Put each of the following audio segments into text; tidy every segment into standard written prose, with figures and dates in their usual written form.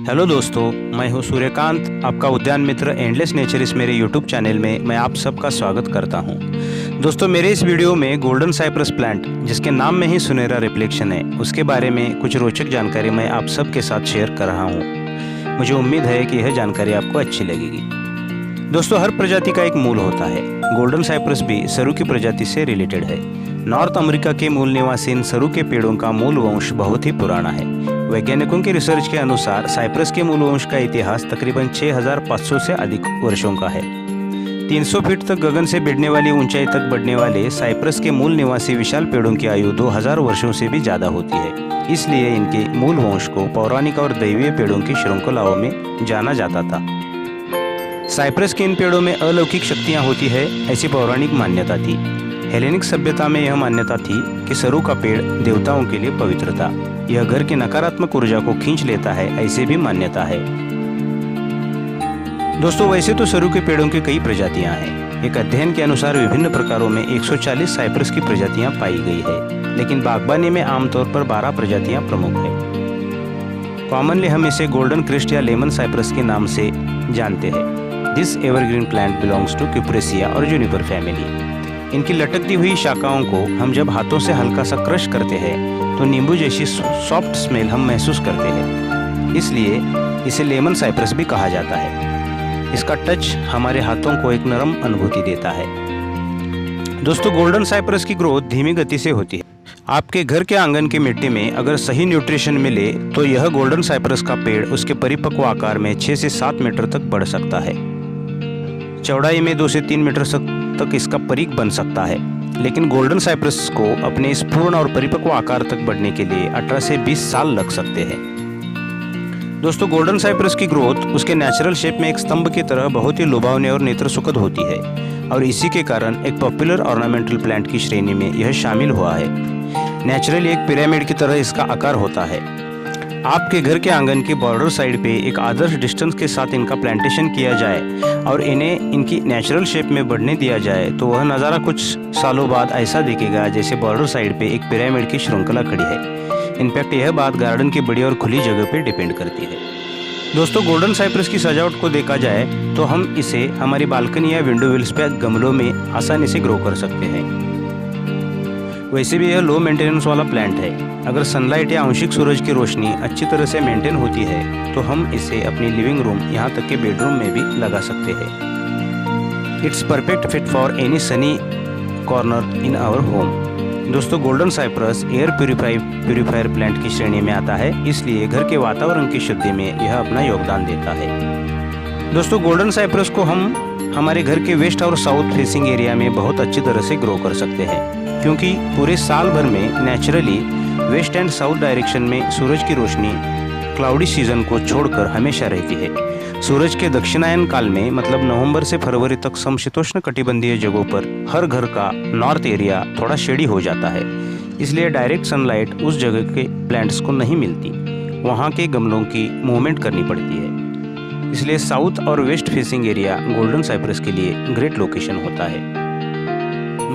Hello दोस्तों, मैं हूं सूर्यकांत, आपका उद्यान मित्र एंडलेस नेचर इस मेरे यूट्यूब चैनल में मैं आप सबका स्वागत करता हूं। दोस्तों, मेरे इस वीडियो में गोल्डन साइप्रस प्लांट, जिसके नाम में ही सुनहरा रिफ्लेक्शन है, उसके बारे में कुछ रोचक जानकारी मैं आप सबके साथ शेयर कर रहा हूं। मुझे उम्मीद है कि यह जानकारी आपको अच्छी लगेगी। दोस्तों, हर प्रजाति का एक मूल होता है। गोल्डन साइप्रस भी सरू की प्रजाति से रिलेटेड है। नॉर्थ अमेरिका के मूल निवासी इन सरू के पेड़ों का मूल वंश बहुत ही पुराना है। वैज्ञानिकों की रिसर्च के अनुसार साइप्रस के मूल वंश का इतिहास तकरीबन 6500 से अधिक वर्षों का है। 300 फीट तक गगन से भिड़ने वाली ऊंचाई तक बढ़ने वाले साइप्रस के मूल निवासी विशाल पेड़ों की आयु 2000 वर्षों से भी ज्यादा होती है। इसलिए इनके मूल वंश को पौराणिक और दैवीय पेड़ों की श्रृंखलाओं में जाना जाता था। साइप्रस के इन पेड़ों में अलौकिक शक्तियां होती है, ऐसी पौराणिक मान्यता थी। हेलेनिक सभ्यता में यह मान्यता थी कि सरू का पेड़ देवताओं के लिए पवित्र था। यह घर की नकारात्मक ऊर्जा को खींच लेता है, ऐसे भी मान्यता है। दोस्तों, वैसे तो सरू के पेड़ों की कई प्रजातियां हैं। एक अध्ययन के अनुसार विभिन्न प्रकारों में 140 साइप्रस की प्रजातियां पाई गई है, लेकिन बागबानी में आमतौर पर 12 प्रजातियां प्रमुख है। कॉमनली हम इसे गोल्डन क्रिस्ट या लेमन साइप्रस के नाम से जानते हैं। This evergreen plant belongs to Cupressaceae और जूनिपर फैमिली। इनकी लटकती हुई शाखाओं को हम जब हाथों से हल्का सा क्रश करते हैं तो नींबू जैसी सॉफ्ट स्मेल हम महसूस करते हैं। इसलिए इसे लेमन साइप्रस भी कहा जाता है। इसका टच हमारे हाथों को एक नरम अनुभूति देता है। दोस्तों, गोल्डन साइप्रस की ग्रोथ धीमी गति से होती है। आपके घर के आंगन की मिट्टी में अगर सही न्यूट्रिशन मिले तो यह गोल्डन साइप्रस का पेड़ उसके परिपक्व आकार में 6 से 7 मीटर तक बढ़ सकता है। चौड़ाई में 2 से 3 मीटर तक इसका परिघ बन सकता है। लेकिन गोल्डन साइप्रस को अपने इस पूर्ण और परिपक्व आकार तक बढ़ने के लिए 18 से 20 साल लग सकते हैं। दोस्तों, गोल्डन साइप्रस की ग्रोथ उसके नेचुरल शेप में एक स्तंभ की तरह बहुत ही लुभावनी और नेत्र सुखद होती है, और इसी के कारण एक पॉपुलर ऑर्नामेंटल प्लांट की श्रेणी में यह शामिल हुआ है। नेचुरली एक पिरामिड की तरह इसका आकार होता है। आपके घर के आंगन के बॉर्डर साइड पे एक आदर्श डिस्टेंस के साथ इनका प्लांटेशन किया जाए और इन्हें इनकी नेचुरल शेप में बढ़ने दिया जाए तो वह नज़ारा कुछ सालों बाद ऐसा दिखेगा जैसे बॉर्डर साइड पे एक पिरामिड की श्रृंखला खड़ी है। इनफैक्ट यह बात गार्डन की बड़ी और खुली जगह पे डिपेंड करती है। दोस्तों, गोल्डन साइप्रस की सजावट को देखा जाए तो हम इसे हमारी बालकनी या विंडो विल्स पे गमलों में आसानी से ग्रो कर सकते हैं। वैसे भी यह लो मेंटेनेंस वाला प्लांट है। अगर सनलाइट या आंशिक सूरज की रोशनी अच्छी तरह से मेंटेन होती है तो हम इसे अपनी लिविंग रूम, यहाँ तक के बेडरूम में भी लगा सकते हैं। It's perfect fit for any sunny corner in our home. दोस्तों, golden cypress air purifier plant की श्रेणी में आता है, इसलिए घर के वातावरण की शुद्धि में यह अपना योगदान देता है। दोस्तों, गोल्डन साइप्रस को हम हमारे घर के वेस्ट और साउथ फेसिंग एरिया में बहुत अच्छी तरह से ग्रो कर सकते हैं, क्योंकि पूरे साल भर में naturally west and south direction में सूरज की रोशनी क्लाउडी सीजन को छोड़कर हमेशा रहती है। सूरज के दक्षिणायन काल में, मतलब नवंबर से फरवरी तक, समशीतोष्ण कटिबंधीय जगहों पर हर घर का नॉर्थ एरिया थोड़ा शेडी हो जाता है। इसलिए डायरेक्ट सनलाइट उस जगह के प्लांट्स को नहीं मिलती, वहाँ के गमलों की मूवमेंट करनी पड़ती है। इसलिए साउथ और west facing area golden cypress के लिए ग्रेट लोकेशन होता है।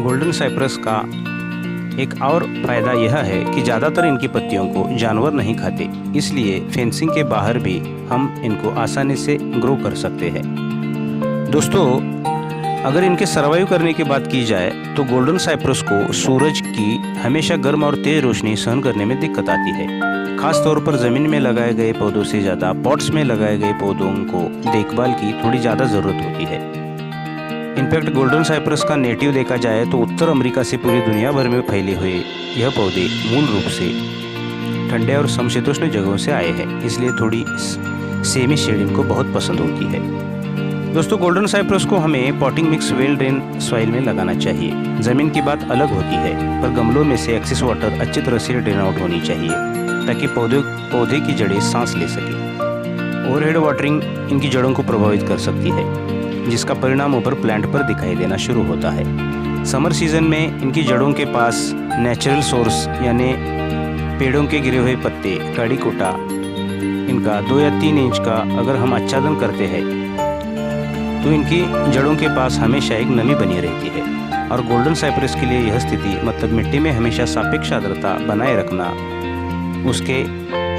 गोल्डन साइप्रस का एक और फायदा यह है कि ज़्यादातर इनकी पत्तियों को जानवर नहीं खाते, इसलिए फेंसिंग के बाहर भी हम इनको आसानी से ग्रो कर सकते हैं। दोस्तों, अगर इनके सर्वाइव करने की बात की जाए तो गोल्डन साइप्रस को सूरज की हमेशा गर्म और तेज रोशनी सहन करने में दिक्कत आती है। खास तौर पर ज़मीन में लगाए गए पौधों से ज़्यादा पॉट्स में लगाए गए पौधों को देखभाल की थोड़ी ज़्यादा ज़रूरत होती है। इनफैक्ट गोल्डन साइप्रस का नेटिव देखा जाए तो उत्तर अमेरिका से पूरी दुनिया भर में फैले हुए यह पौधे मूल रूप से ठंडे और समशीतोष्ण जगहों से आए हैं, इसलिए थोड़ी सेमी शेड इनको बहुत पसंद होती है। दोस्तों, गोल्डन साइप्रस को हमें potting mix well drain soil में लगाना चाहिए। ज़मीन की बात अलग होती है, पर गमलों में से एक्सेस वाटर अच्छी तरह से ड्रेन आउट होनी चाहिए ताकि पौधे की जड़ें सांस ले सकें। ओवरहेड वाटरिंग इनकी जड़ों को प्रभावित कर सकती है, जिसका परिणाम ऊपर प्लांट पर दिखाई देना शुरू होता है। समर सीजन में इनकी जड़ों के पास नेचुरल सोर्स यानी पेड़ों के गिरे हुए पत्ते, काड़ी कोटा इनका 2 या 3 इंच का अगर हम आच्छादन करते हैं तो इनकी जड़ों के पास हमेशा एक नमी बनी रहती है। और गोल्डन साइप्रस के लिए यह स्थिति, मतलब मिट्टी में हमेशा सापेक्ष आर्द्रता बनाए रखना, उसके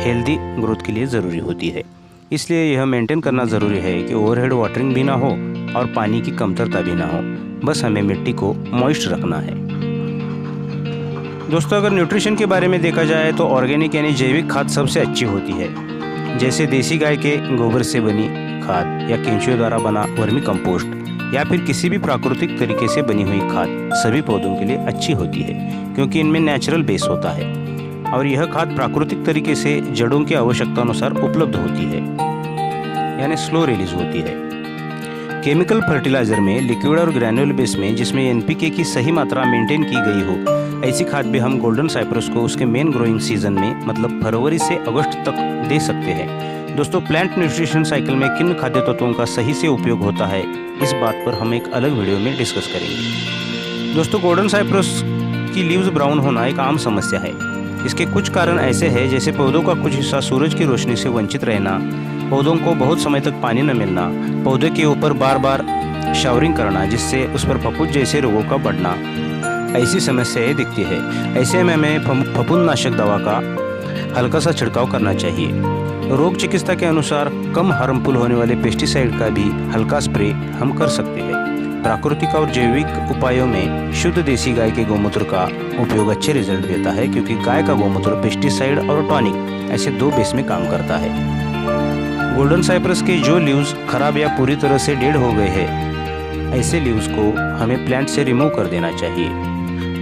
हेल्दी ग्रोथ के लिए ज़रूरी होती है। इसलिए यह मेंटेन करना ज़रूरी है कि ओवरहेड वाटरिंग भी ना हो और पानी की कमतरता भी ना हो। बस हमें मिट्टी को मॉइस्ट रखना है। दोस्तों, अगर न्यूट्रिशन के बारे में देखा जाए तो ऑर्गेनिक यानी जैविक खाद सबसे अच्छी होती है। जैसे देसी गाय के गोबर से बनी खाद या केंचुए द्वारा बना वर्मी कंपोस्ट या फिर किसी भी प्राकृतिक तरीके से बनी हुई खाद सभी पौधों के लिए अच्छी होती है, क्योंकि इनमें नेचुरल बेस होता है और यह खाद प्राकृतिक तरीके से जड़ों की आवश्यकता अनुसार उपलब्ध होती है, यानी स्लो रिलीज होती है। केमिकल फर्टिलाइजर में लिक्विड और ग्रैन्युलर बेस में जिसमें एनपीके की सही मात्रा मेंटेन की गई हो, ऐसी खाद भी हम गोल्डन साइप्रस को उसके मेन ग्रोइंग सीजन में मतलब फरवरी से अगस्त तक दे सकते हैं। दोस्तों, प्लांट न्यूट्रिशन साइकिल में किन खाद्य तत्वों का सही से उपयोग होता है, इस बात पर हम एक अलग वीडियो में डिस्कस करेंगे। दोस्तों, गोल्डन साइप्रस की लीव्स ब्राउन होना एक आम समस्या है। इसके कुछ कारण ऐसे हैं, जैसे पौधों का कुछ हिस्सा सूरज की रोशनी से वंचित रहना, पौधों को बहुत समय तक पानी न मिलना, पौधे के ऊपर बार बार शावरिंग करना जिससे उस पर फफूंद जैसे रोगों का बढ़ना, ऐसी समस्याएं दिखती है। ऐसे में हमें फफूंदनाशक दवा का हल्का सा छिड़काव करना चाहिए। रोग चिकित्सा के अनुसार कम हार्मफुल होने वाले पेस्टिसाइड का भी हल्का स्प्रे हम कर सकते हैं। प्राकृतिक और जैविक उपायों में शुद्ध देसी गाय के गौमूत्र का उपयोग अच्छे रिजल्ट देता है, क्योंकि गाय का गौमूत्र पेस्टिसाइड और टॉनिक ऐसे 2 बेस में काम करता है। गोल्डन साइप्रस के जो लीव्स खराब या पूरी तरह से डेड हो गए हैं, ऐसे लीव्स को हमें प्लांट से रिमूव कर देना चाहिए।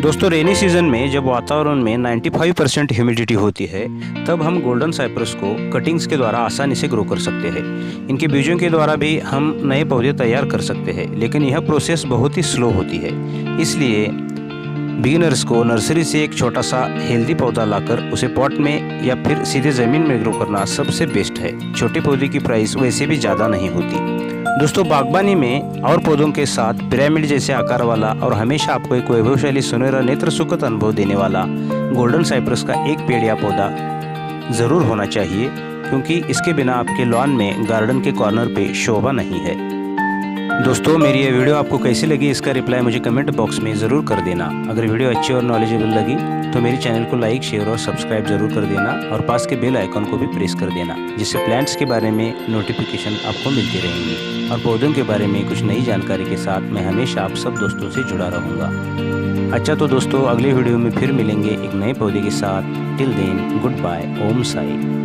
दोस्तों, रेनी सीजन में जब वातावरण में 95% ह्यूमिडिटी होती है, तब हम गोल्डन साइप्रस को कटिंग्स के द्वारा आसानी से ग्रो कर सकते हैं। इनके बीजों के द्वारा भी हम नए पौधे तैयार कर सकते हैं, लेकिन यह प्रोसेस बहुत ही स्लो होती है। इसलिए बिगिनर्स को नर्सरी से एक छोटा सा हेल्दी पौधा लाकर उसे पॉट में या फिर सीधे ज़मीन में ग्रो करना सबसे बेस्ट है। छोटे पौधे की प्राइस वैसे भी ज़्यादा नहीं होती। दोस्तों, बागबानी में और पौधों के साथ पिरामिड जैसे आकार वाला और हमेशा आपको एक वैभवशाली सुनहरा नेत्र सुखद अनुभव देने वाला गोल्डन साइप्रस का एक पेड़ या पौधा ज़रूर होना चाहिए, क्योंकि इसके बिना आपके लॉन में गार्डन के कॉर्नर पे शोभा नहीं है। दोस्तों, मेरी ये वीडियो आपको कैसी लगी, इसका रिप्लाई मुझे कमेंट बॉक्स में ज़रूर कर देना। अगर वीडियो अच्छी और नॉलेजेबल लगी तो मेरे चैनल को लाइक, शेयर और सब्सक्राइब जरूर कर देना और पास के बेल आइकन को भी प्रेस कर देना, जिससे प्लांट्स के बारे में नोटिफिकेशन आपको मिलती रहेंगी और पौधों के बारे में कुछ नई जानकारी के साथ मैं हमेशा आप सब दोस्तों से जुड़ा रहूँगा। अच्छा, तो दोस्तों, अगले वीडियो में फिर मिलेंगे एक नए पौधे के साथ। टिल देन, गुड बाय, ओम साई।